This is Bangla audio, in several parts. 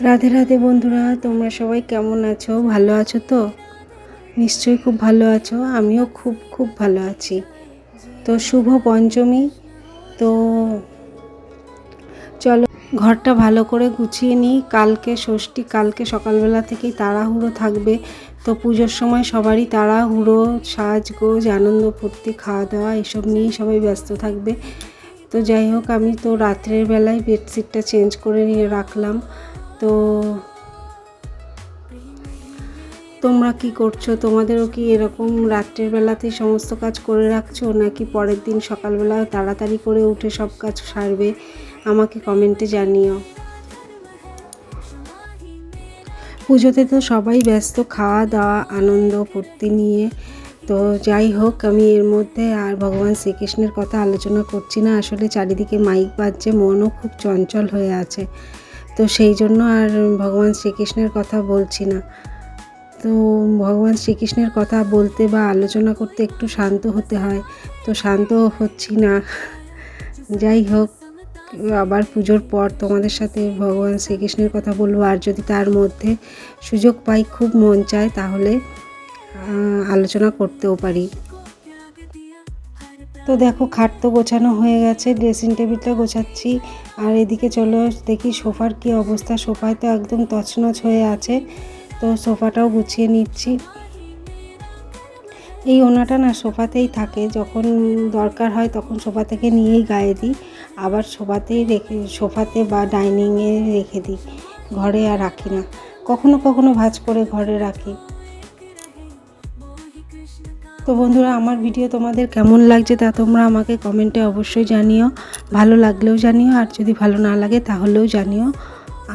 রাধে রাধে বন্ধুরা, তোমরা সবাই কেমন আছো? ভালো আছো তো? নিশ্চয়ই খুব ভালো আছো। আমিও খুব খুব ভালো আছি। তো শুভ পঞ্চমী। তো চলো ঘরটা ভালো করে গুছিয়ে নিই। কালকে ষষ্ঠী, কালকে সকালবেলা থেকেই তাড়াহুড়ো থাকবে। তো পুজোর সময় সবারই তাড়াহুড়ো, সাজগোজ, আনন্দ ফুর্তি, খাওয়া দাওয়া এসব নিয়েই সবাই ব্যস্ত থাকবে। তো যাই হোক, আমি তো রাত্রের বেলায় বেডশিটটা চেঞ্জ করে নিয়ে রাখলাম। তো তোমরা কি করছো? তোমাদেরও কি এরকম রাত্রের বেলাতেই সমস্ত কাজ করে রাখছো, নাকি পরের দিন সকালবেলা তাড়াতাড়ি করে উঠে সব কাজ সারবে? আমাকে কমেন্টে জানিও। পুজোতে তো সবাই ব্যস্ত খাওয়া দাওয়া, আনন্দ ফুর্তি নিয়ে। তো যাই হোক, আমি এর মধ্যে আর ভগবান শ্রীকৃষ্ণের কথা আলোচনা করছি না। আসলে চারিদিকে মাইক বাজছে, মনও খুব চঞ্চল হয়ে আছে। তো সেই জন্য আর ভগবান শ্রীকৃষ্ণের কথা বলছি না। তো ভগবান শ্রীকৃষ্ণের কথা বলতে বা আলোচনা করতে একটু শান্ত হতে হয়, তো শান্ত হচ্ছি না। যাই হোক, আবার পুজোর পর তোমাদের সাথে ভগবান শ্রীকৃষ্ণের কথা বলবো। আর যদি তার মধ্যে সুযোগ পাই, খুব মন চায়, তাহলে আলোচনা করতেও পারি। তো দেখো, খাট তো গোছানো হয়ে গেছে, ড্রেসিং টেবিলটা গোছাচ্ছি। আর এদিকে চলো দেখি সোফার কি অবস্থা। সোফায় তো একদম তছনছ হয়ে আছে, তো সোফাটাও গুছিয়ে নিচ্ছি। এই ওনাটা না সোফাতেই থাকে, যখন দরকার হয় তখন সোফা থেকে নিয়েই গায়ে দিই, আবার সোফাতে বা ডাইনিংয়ে রেখে দিই, ঘরে আর রাখি না। কখনো কখনো ভাঁজ করে ঘরে রাখি। তো বন্ধুরা, আমার ভিডিও তোমাদের কেমন লাগছে তা তোমরা আমাকে কমেন্টে অবশ্যই জানিও। ভালো লাগলেও জানিও, আর যদি ভালো না লাগে তাহলেও জানিও।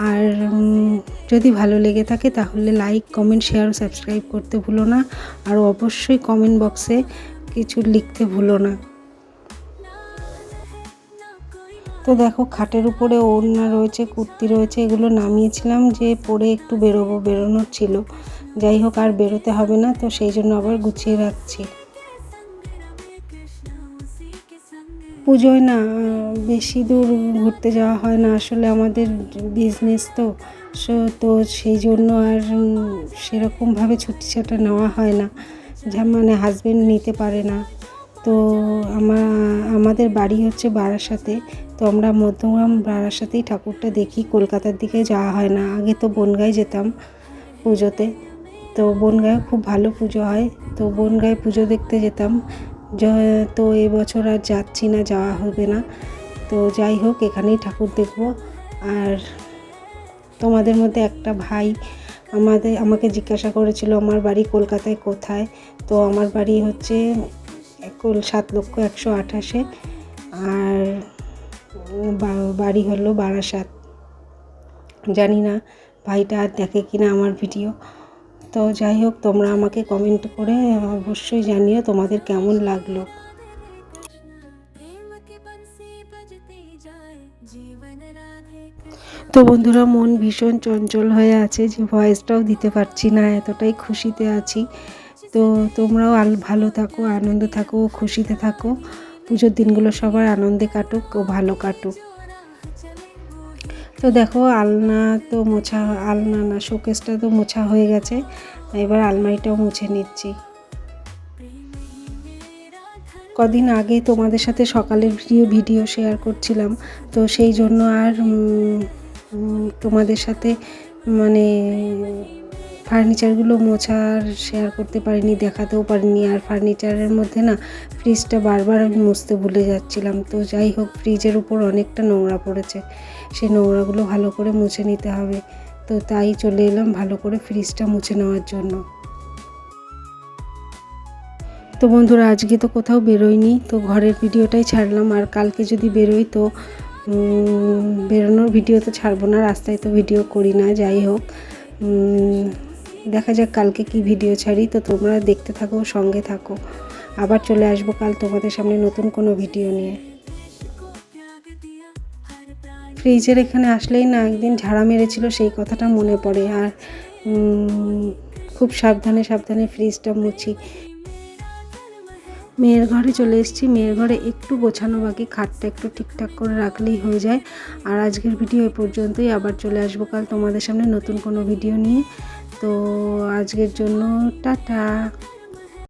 আর যদি ভালো লেগে থাকে তাহলে লাইক, কমেন্ট, শেয়ার ও সাবস্ক্রাইব করতে ভুলো না। আর অবশ্যই কমেন্ট বক্সে কিছু লিখতে ভুলো না। তো দেখো, খাটের উপরে ওড়না রয়েছে, কুর্তি রয়েছে, এগুলো নামিয়েছিলাম যে পরে একটু বেরোনোর ছিল। যাই হোক, আর বেরোতে হবে না, তো সেই জন্য আবার গুছিয়ে রাখছি। পুজোয় না বেশি দূর ঘুরতে যাওয়া হয় না, আসলে আমাদের বিজনেস তো সেই জন্য আর সেরকমভাবে ছুটি ছাটা নেওয়া হয় না, মানে হাজবেন্ড নিতে পারে না। তো আমাদের বাড়ি হচ্ছে বারাসাতে। তো আমরা মধ্যমগ্রাম বারাসাতেই ঠাকুরটা দেখি, কলকাতার দিকে যাওয়া হয় না। আগে তো বনগাঁয় যেতাম পুজোতে, তো বনগাঁয়ে খুব ভালো পুজো হয়, তো বনগাঁয়ে পুজো দেখতে যেতাম। তো এবছর আর যাচ্ছি না, যাওয়া হবে না। তো যাই হোক, এখানেই ঠাকুর দেখব। আর তোমাদের মধ্যে একটা ভাই আমাকে জিজ্ঞাসা করেছিল আমার বাড়ি কলকাতায় কোথায়। তো আমার বাড়ি হচ্ছে 7,128,এ, আর বাড়ি হলো বারাসাত। জানি না ভাইটা আর দেখে কিনা আমার ভিডিও। তো যাই হোক, তোমরা আমাকে কমেন্ট করে অবশ্যই জানিও তোমাদের কেমন লাগলো। তো বন্ধুরা, মন ভীষণ চঞ্চল হয়ে আছে, যে ভয়েসটাও দিতে পারছি না, এতটাই খুশিতে আছি। তো তোমরাও ভালো থাকো, আনন্দ থাকো, খুশিতে থাকো। পুজোর দিনগুলো সবার আনন্দে কাটুক ও ভালো কাটুক। তো দেখো, আলনা না, শোকেসটা তো মোছা হয়ে গেছে, এবার আলমারিটাও মুছে নিচ্ছি। কদিন আগে তোমাদের সাথে সকালের ভিডিও শেয়ার করছিলাম, তো সেই জন্য আর তোমাদের সাথে মানে ফার্নিচারগুলো মোছার শেয়ার করতে পারিনি, দেখাতেও পারিনি। আর ফার্নিচারের মধ্যে না ফ্রিজটা বারবার আমি মুছতে ভুলে যাচ্ছিলাম। তো যাই হোক, ফ্রিজের উপর অনেকটা নোংরা পড়েছে, সেই নোংরাগুলো ভালো করে মুছে নিতে হবে। তো তাই চলে এলাম ভালো করে ফ্রিজটা মুছে নেওয়ার জন্য। তো বন্ধুরা, আজকে তো কোথাও বেরোয়নি, তো ঘরের ভিডিওটাই ছাড়লাম। আর কালকে যদি বেরোই তো বেরোনোর ভিডিও তো ছাড়বো না, রাস্তায় তো ভিডিও করি না। যাই হোক, দেখা যাক কালকে কি ভিডিও ছাড়ি। তো তোমরা দেখতে থাকো, সঙ্গে থাকো। আবার চলে আসবো কাল তোমাদের সামনে নতুন কোনো ভিডিও নিয়ে। ফ্রিজের এখানে আসলেই না একদিন ঝাড়া মেরেছিল, সেই কথাটা মনে পড়ে। আর খুব সাবধানে সাবধানে ফ্রিজটা মুছি। মেয়ের ঘরে চলে এসেছি। মেয়ের ঘরে একটু গোছানো বাকি, খাটটা একটু ঠিকঠাক করে রাখলেই হয়ে যায়। আর আজকের ভিডিও এ পর্যন্তই, আবার চলে আসবো কাল তোমাদের সামনে নতুন কোনো ভিডিও নিয়ে। তো আজকের জন্য টাটা।